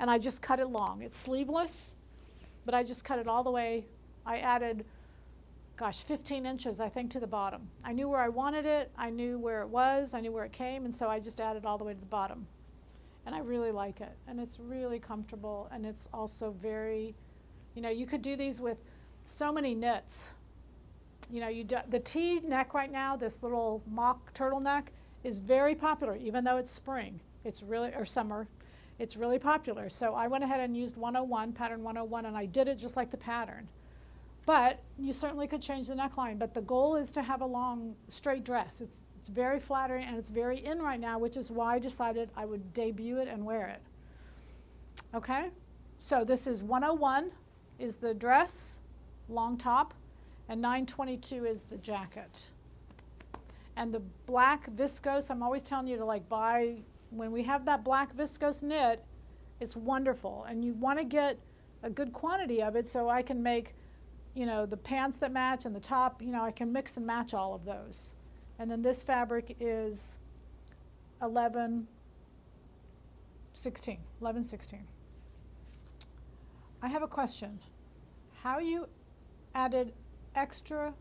and I just cut it long. It's sleeveless, but I just cut it all the way. I added, 15 inches, I think, to the bottom. I knew where I wanted it. I knew where it was. I knew where it came, and so I just added all the way to the bottom. And I really like it, and it's really comfortable, and it's also very, you know, you could do these with so many knits. You know, the T neck right now, this little mock turtleneck, is very popular, even though it's spring. It's really, or summer. It's really popular. So I went ahead and used 101, pattern 101, and I did it just like the pattern. But you certainly could change the neckline. But the goal is to have a long, straight dress. It's very flattering, and it's very in right now, which is why I decided I would debut it and wear it. Okay? So this is 101 is the dress, long top, and 922 is the jacket. And the black viscose, I'm always telling you to like buy, when we have that black viscose knit, it's wonderful. And you want to get a good quantity of it so I can make, you know, the pants that match and the top, you know, I can mix and match all of those. And then this fabric is 11, 16. I have a question. How you added extra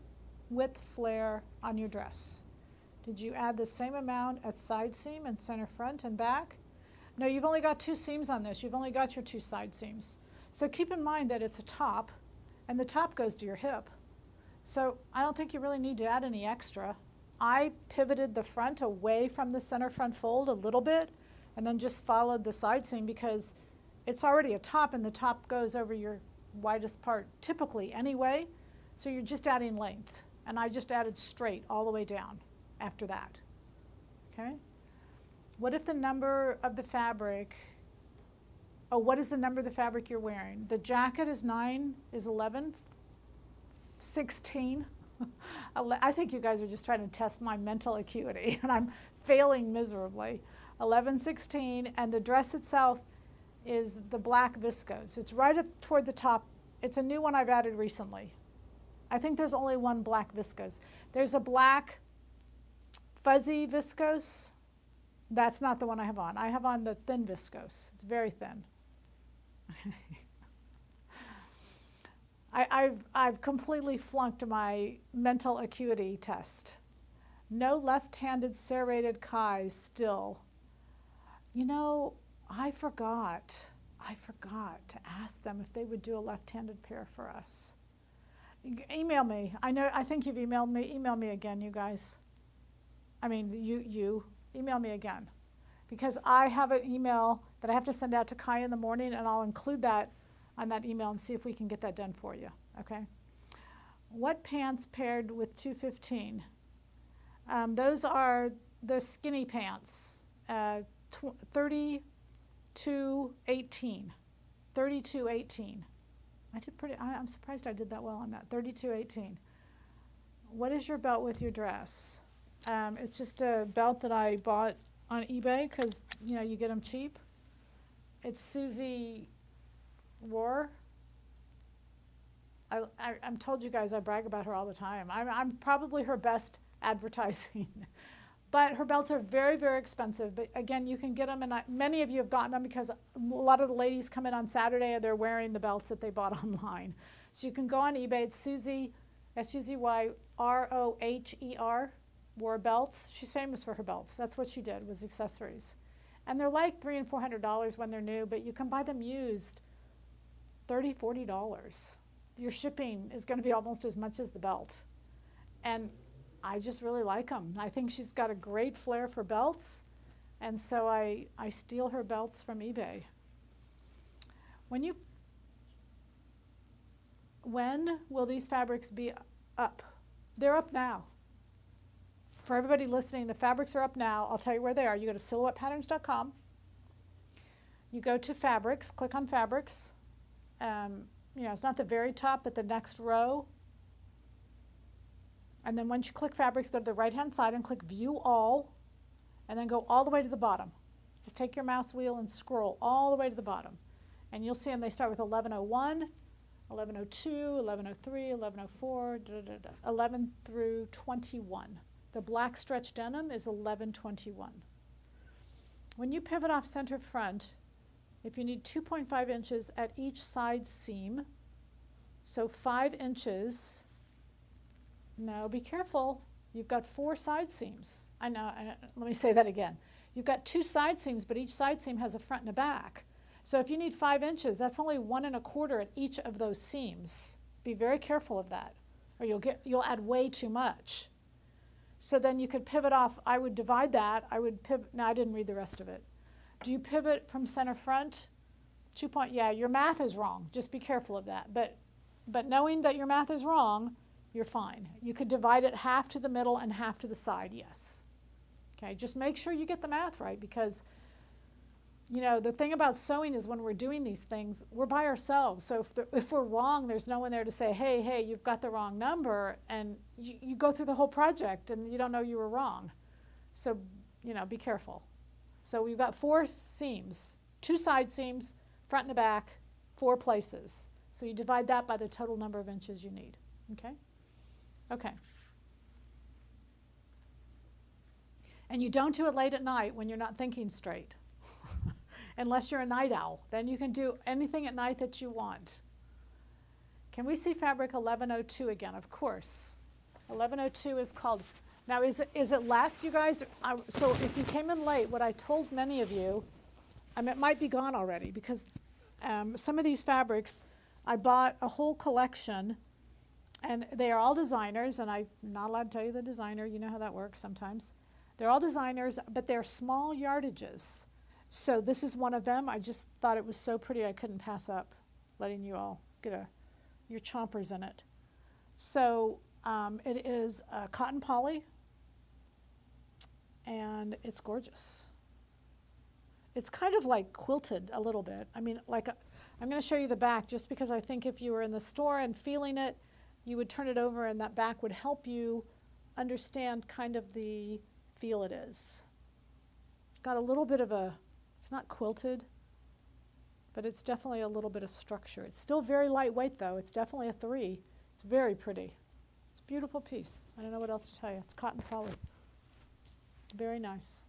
width flare on your dress? Did you add the same amount at side seam and center front and back? No, you've only got 2 seams on this. You've only got your 2 side seams. So keep in mind that it's a top, and the top goes to your hip. So I don't think you really need to add any extra. I pivoted the front away from the center front fold a little bit, and then just followed the side seam because it's already a top, and the top goes over your widest part typically anyway. So you're just adding length, and I just added straight all the way down after that. okay? What if the number of the fabric, oh, what is the number of the fabric you're wearing? The jacket is 9, is 11, 16. I think you guys are just trying to test my mental acuity, and I'm failing miserably. 11, 16, and the dress itself is the black viscose. It's right up toward the top. It's a new one I've added recently. I think there's only one black viscose. There's a black fuzzy viscose. That's not the one I have on. I have on the thin viscose. It's very thin. I've completely flunked my mental acuity test. No left-handed serrated kais still. You know, I forgot to ask them if they would do a left-handed pair for us. Email me. I think you've emailed me. Email me again, you guys. I mean, you email me again, because I have an email that I have to send out to Kai in the morning, and I'll include that on that email and see if we can get that done for you, okay? What pants paired with 215? Those are the skinny pants, 3218. 3218. I'm surprised I did that well on that, 3218. What is your belt with your dress? It's just a belt that I bought on eBay because, you know, you get them cheap. It's Susie War. I'm told you guys I brag about her all the time. I'm probably her best advertising. But her belts are very, very expensive. But again, you can get them, and many of you have gotten them because a lot of the ladies come in on Saturday and they're wearing the belts that they bought online. So you can go on eBay. It's Susie, SUZYROHER, wore belts. She's famous for her belts. That's what she did, was accessories. And they're like $300 and $400 when they're new, but you can buy them used $30, $40. Your shipping is going to be almost as much as the belt. And I just really like them. I think she's got a great flair for belts, and so I steal her belts from eBay. When will these fabrics be up? They're up now. For everybody listening, the fabrics are up now. I'll tell you where they are. You go to silhouettepatterns.com. You go to fabrics, click on fabrics. It's not the very top, but the next row. And then once you click fabrics, go to the right-hand side and click view all, and then go all the way to the bottom. Just take your mouse wheel and scroll all the way to the bottom. And you'll see them, they start with 1101, 1102, 1103, 1104, 11 through 21. The black stretch denim is 1121. When you pivot off center front, if you need 2.5 inches at each side seam, so 5 inches, no, be careful, you've got 4 side seams. I know, let me say that again. You've got 2 side seams, but each side seam has a front and a back. So if you need 5 inches, that's only 1 1/4 at each of those seams. Be very careful of that, or you'll add way too much. So then you could pivot off. I would divide that. I would pivot. No, I didn't read the rest of it. Do you pivot from center front? Yeah, your math is wrong. Just be careful of that. But knowing that your math is wrong, you're fine. You could divide it half to the middle and half to the side, yes. Okay, just make sure you get the math right, because the thing about sewing is when we're doing these things, we're by ourselves. So if we're wrong, there's no one there to say, hey, you've got the wrong number, and you go through the whole project and you don't know you were wrong. So, be careful. So we've got 4 seams, 2 side seams, front and the back, 4 places. So you divide that by the total number of inches you need, okay? Okay. And you don't do it late at night when you're not thinking straight. Unless you're a night owl, then you can do anything at night that you want. Can we see fabric 1102 again? Of course. 1102 is called, now is it left, you guys? So if you came in late, what I told many of you, it might be gone already, because some of these fabrics, I bought a whole collection, and they are all designers, and I'm not allowed to tell you the designer, you know how that works sometimes. They're all designers, but they're small yardages. So this is one of them. I just thought it was so pretty I couldn't pass up letting you all get your chompers in it. So it is cotton poly, and it's gorgeous. It's kind of like quilted a little bit. I mean, I'm going to show you the back just because I think if you were in the store and feeling it, you would turn it over and that back would help you understand kind of the feel it is. It's got a little bit of it's not quilted, but it's definitely a little bit of structure. It's still very lightweight though. It's definitely a 3. It's very pretty. It's a beautiful piece. I don't know what else to tell you. It's cotton poly. Very nice.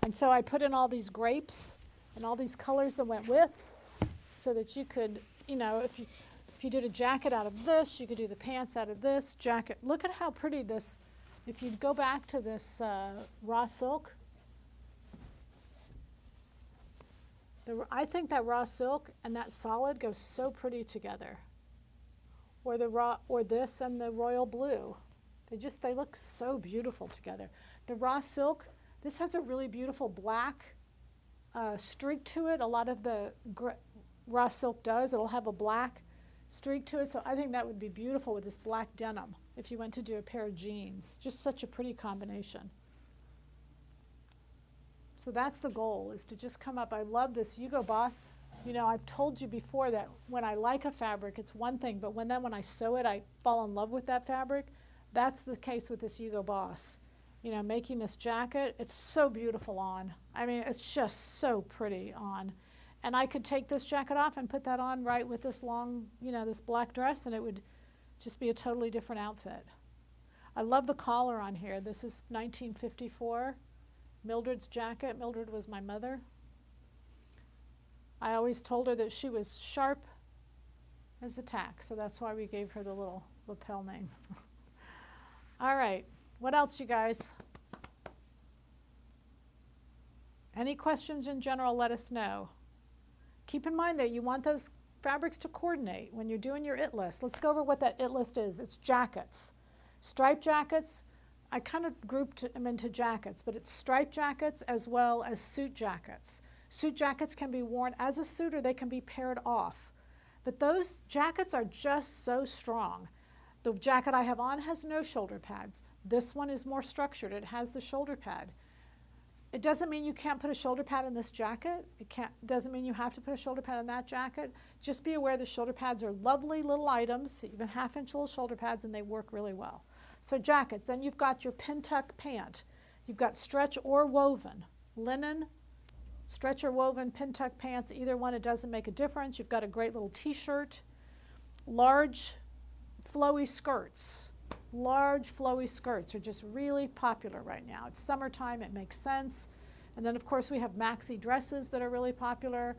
And so I put in all these grapes and all these colors that went with so that you could, if you did a jacket out of this, you could do the pants out of this jacket. Look at how pretty this, if you go back to this raw silk, I think that raw silk and that solid go so pretty together. Or this and the royal blue. They look so beautiful together. The raw silk, this has a really beautiful black streak to it. A lot of the raw silk does. It'll have a black streak to it. So I think that would be beautiful with this black denim if you went to do a pair of jeans. Just such a pretty combination. So that's the goal, is to just come up. I love this Hugo Boss. I've told you before that when I like a fabric, it's one thing, but when I sew it, I fall in love with that fabric. That's the case with this Hugo Boss. Making this jacket, it's so beautiful on. I mean, it's just so pretty on. And I could take this jacket off and put that on right with this long, this black dress, and it would just be a totally different outfit. I love the collar on here. This is 1954, Mildred's jacket. Mildred was my mother. I always told her that she was sharp as a tack, so that's why we gave her the little lapel name. All right, what else, you guys? Any questions in general, let us know. Keep in mind that you want those fabrics to coordinate when you're doing your IT list. Let's go over what that IT list is. It's jackets. Striped jackets, I kind of grouped them into jackets, but it's striped jackets as well as suit jackets. Suit jackets can be worn as a suit or they can be paired off. But those jackets are just so strong. The jacket I have on has no shoulder pads. This one is more structured. It has the shoulder pad. It doesn't mean you can't put a shoulder pad in this jacket. Doesn't mean you have to put a shoulder pad in that jacket. Just be aware the shoulder pads are lovely little items, even 1/2-inch little shoulder pads, and they work really well. So jackets, then you've got your pin tuck pant. You've got stretch or woven, linen, stretch or woven pin tuck pants, either one, it doesn't make a difference. You've got a great little t-shirt, large flowy skirts. Large flowy skirts are just really popular right now. It's summertime, it makes sense. And then of course we have maxi dresses that are really popular.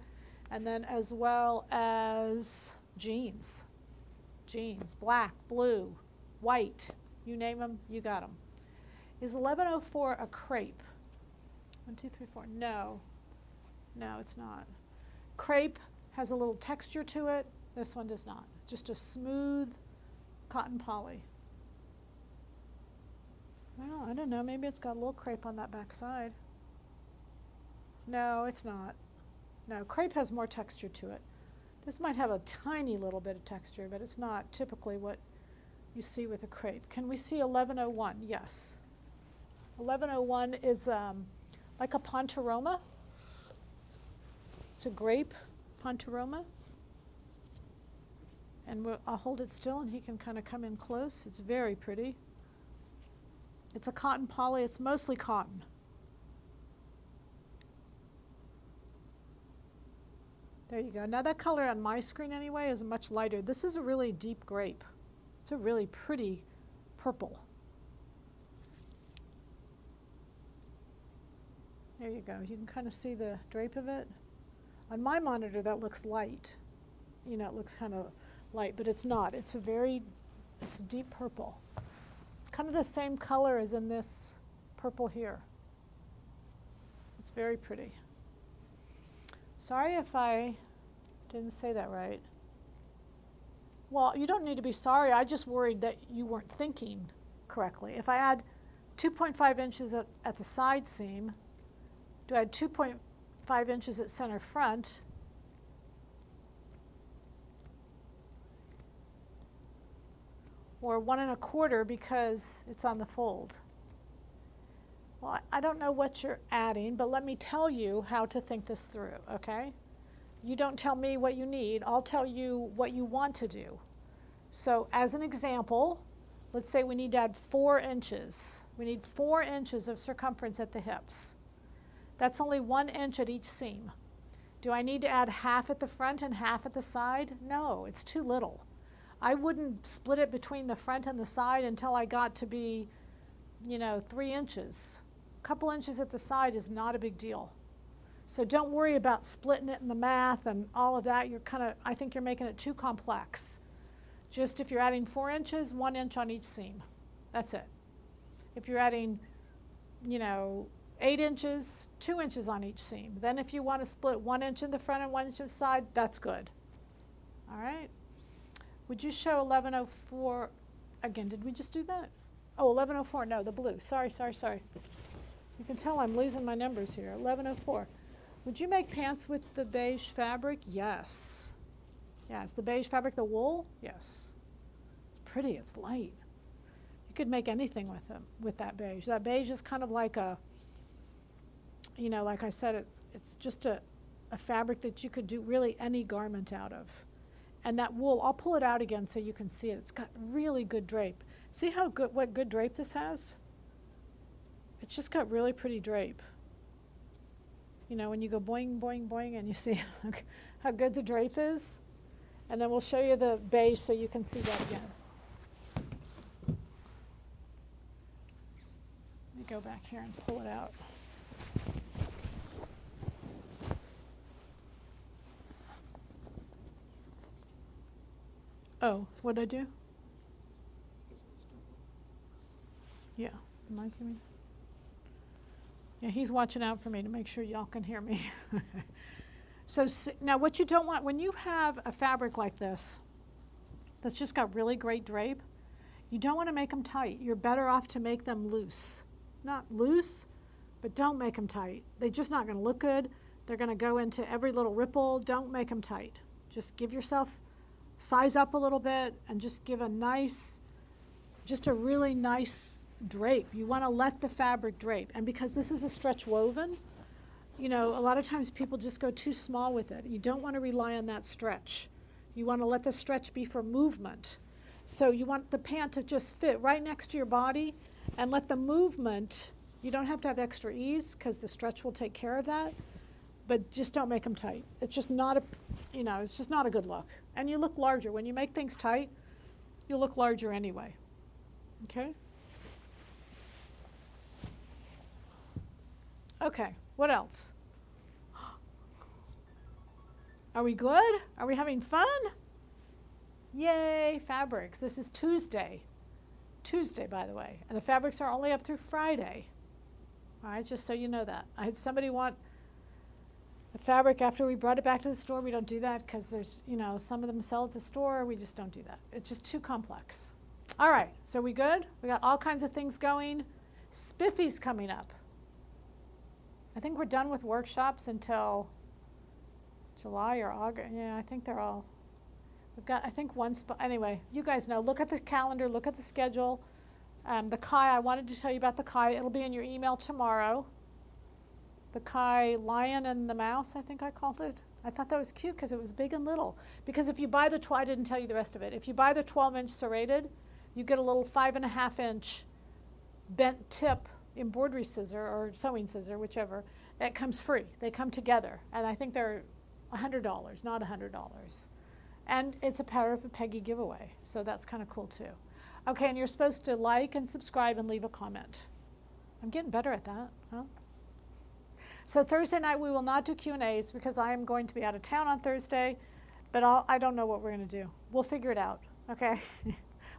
And then as well as jeans. Jeans, black, blue, white, you name them, you got them. Is 1104 a crepe? 1, 2, 3, 4, no. No, it's not. Crepe has a little texture to it. This one does not. Just a smooth cotton poly. Well, I don't know, maybe it's got a little crepe on that back side. No, it's not. No, crepe has more texture to it. This might have a tiny little bit of texture, but it's not typically what you see with a crepe. Can we see 1101? Yes. 1101 is like a pontoroma. It's a grape pontoroma. And I'll hold it still and he can kind of come in close. It's very pretty. It's a cotton poly. It's mostly cotton. There you go. Now that color on my screen anyway is much lighter. This is a really deep grape. It's a really pretty purple. There you go. You can kind of see the drape of it. On my monitor that looks light. You know, it looks kind of light, but it's not. It's a deep purple. It's kind of the same color as in this purple here. It's very pretty. Sorry if I didn't say that right. Well, you don't need to be sorry. I just worried that you weren't thinking correctly. If I add 2.5 inches at the side seam, do I add 2.5 inches at center front, or 1 1/4 because it's on the fold? Well, I don't know what you're adding, but let me tell you how to think this through, okay? You don't tell me what you need, I'll tell you what you want to do. So as an example, let's say we need to add 4 inches. We need 4 inches of circumference at the hips. That's only 1 inch at each seam. Do I need to add half at the front and half at the side? No, it's too little. I wouldn't split it between the front and the side until I got to be, 3 inches. A couple inches at the side is not a big deal. So don't worry about splitting it in the math and all of that. I think you're making it too complex. Just if you're adding 4 inches, 1 inch on each seam. That's it. If you're adding, 8 inches, 2 inches on each seam. Then if you want to split 1 inch in the front and 1 inch in the side, that's good. All right. Would you show 1104 again? Did we just do that? Oh, 1104, no, the blue. Sorry. You can tell I'm losing my numbers here. 1104. Would you make pants with the beige fabric? Yes. Yes, the beige fabric, the wool? Yes. It's pretty, it's light. You could make anything with them, with that beige. That beige is kind of like a, like I said, it's just a fabric that you could do really any garment out of. And that wool, I'll pull it out again so you can see it. It's got really good drape. See what good drape this has? It's just got really pretty drape. When you go boing, boing, boing, and you see how good the drape is. And then we'll show you the beige so you can see that again. Let me go back here and pull it out. Oh, what'd I do? Yeah, the mic, you mean? Yeah, he's watching out for me to make sure y'all can hear me. So now what you don't want, when you have a fabric like this, that's just got really great drape, you don't want to make them tight. You're better off to make them loose. Not loose, but don't make them tight. They're just not going to look good. They're going to go into every little ripple. Don't make them tight. Just give yourself, size up a little bit and just give just a really nice drape. You want to let the fabric drape. And because this is a stretch woven, a lot of times people just go too small with it. You don't want to rely on that stretch. You want to let the stretch be for movement. So you want the pant to just fit right next to your body and let the movement, you don't have to have extra ease because the stretch will take care of that, but just don't make them tight. It's just not it's just not a good look. And you look larger. When you make things tight, you look larger anyway. Okay? Okay, what else? Are we good? Are we having fun? Yay, fabrics. This is Tuesday. Tuesday, by the way. And the fabrics are only up through Friday. All right, just so you know that. I had somebody want the fabric after we brought it back to the store. We don't do that because there's, some of them sell at the store. We just don't do that. It's just too complex. All right, so we good? We got all kinds of things going. Spiffy's coming up. I think we're done with workshops until July or August. Yeah, I think they're all. We've got, I think, one spot. Anyway, you guys know. Look at the calendar. Look at the schedule. The Kai, I wanted to tell you about the Kai. It'll be in your email tomorrow. The Kai Lion and the Mouse, I think I called it. I thought that was cute because it was big and little. Because if you buy the, I didn't tell you the rest of it. If you buy the 12-inch serrated, you get a little 5.5-inch bent tip embroidery scissor or sewing scissor, whichever. It comes free. They come together. And I think they're $100, not $100. And it's a Power of a Peggy giveaway. So that's kind of cool too. Okay, and you're supposed to like and subscribe and leave a comment. I'm getting better at that, huh? So Thursday night we will not do Q&As because I am going to be out of town on Thursday, but I don't know what we're going to do. We'll figure it out, okay?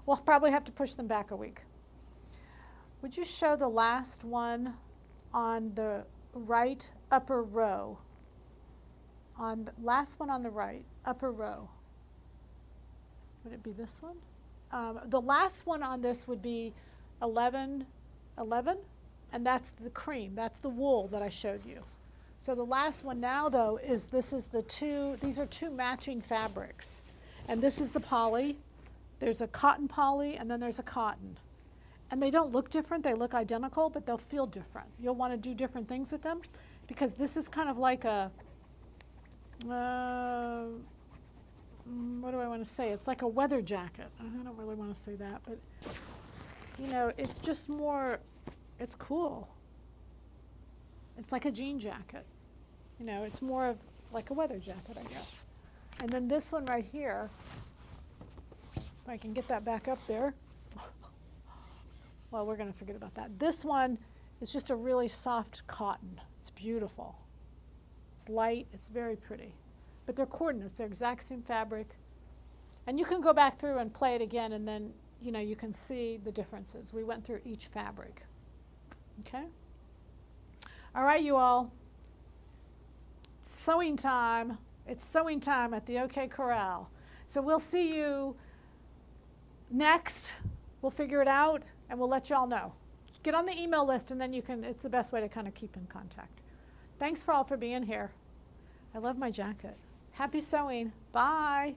We'll probably have to push them back a week. Would you show the last one on the right upper row? On the last one on the right upper row. Would it be this one? The last one on this would be 11, and that's the cream. That's the wool that I showed you. So the last one now, though, is these are two matching fabrics. And this is the poly. There's a cotton poly, and then there's a cotton. And they don't look different, they look identical, but they'll feel different. You'll want to do different things with them because this is kind of like a, what do I want to say? It's like a weather jacket. I don't really want to say that, but you know, it's just more, it's cool. It's like a jean jacket. You know, it's more of like a weather jacket, I guess. And then this one right here, if I can get that back up there. Well, we're going to forget about that. This one is just a really soft cotton. It's beautiful. It's light. It's very pretty. But they're coordinates. They're exact same fabric. And you can go back through and play it again, and then you know you can see the differences. We went through each fabric. Okay? All right, you all. Sewing time. It's sewing time at the OK Corral. So we'll see you next. We'll figure it out, and we'll let you all know. Get on the email list, and then you can, it's the best way to kind of keep in contact. Thanks for all for being here. I love my jacket. Happy sewing. Bye.